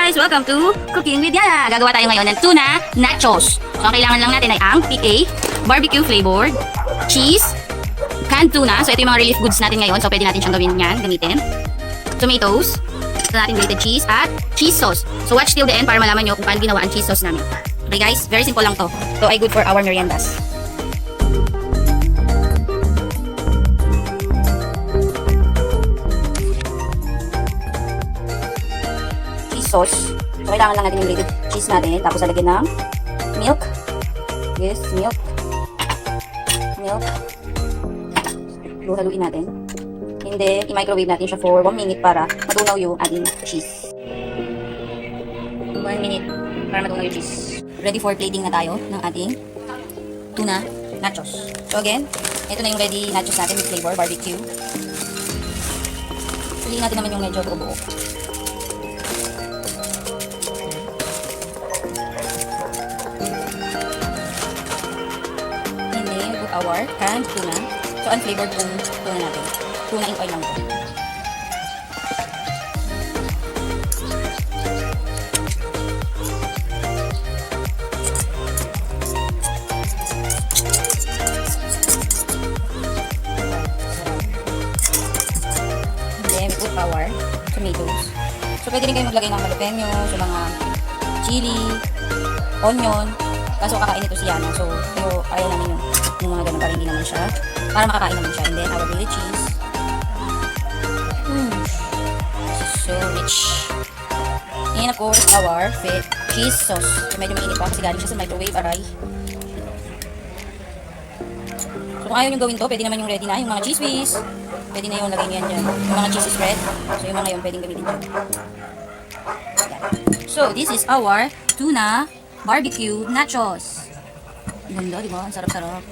guys! Welcome to Cooking with Yana! Gagawa tayo ngayon ng tuna nachos. So, ang kailangan lang natin ay ang PIC-A, barbecue flavored, cheese, canned tuna. So, ito yung mga relief goods natin ngayon. So, pwede natin siyang gamitin. Tomatoes, ito natin grated cheese, at cheese sauce. So, watch till the end para malaman nyo kung paano ginawa ang cheese sauce namin. Okay guys, very simple lang to. So, ay good for our meriendas. Sauce. So, kailangan lang natin yung grated cheese natin. Tapos, lagyan ng milk. Yes, milk. Milk. Haluin natin. And then, i-microwave natin siya for 1 minute para matunaw yung ating cheese. 1 minute para matunaw yung cheese. Ready for plating na tayo ng ating tuna nachos. So, again, ito na yung ready nachos natin with flavor, barbecue. Piliin natin naman yung medyo buo-buo. Our canned tuna. So, unflavored yung tuna natin. Tuna in oil lang po. Then, we put our tomatoes. So, pwede rin kayo maglagay ng jalapeno, so mga chili, onion. Kaso kakain ito si Yana. So, pero ayaw namin yung mga ganun para hindi naman siya. Para makakain naman siya. And then, our grated cheese. So rich. And of course, our cheese sauce. So, medyo mainit pa kasi galing siya sa microwave. Aray. So, kung ayaw nyo gawin to, pwede naman yung ready na. Yung mga cheese whiz. Pwede na yung lagay nyo yan dyan. Yung mga cheese spread. So, yung mga yun pwedeng gamitin dyan. So, this is our tuna barbecue nachos. Ganda, diba? Ang sarap-sarap.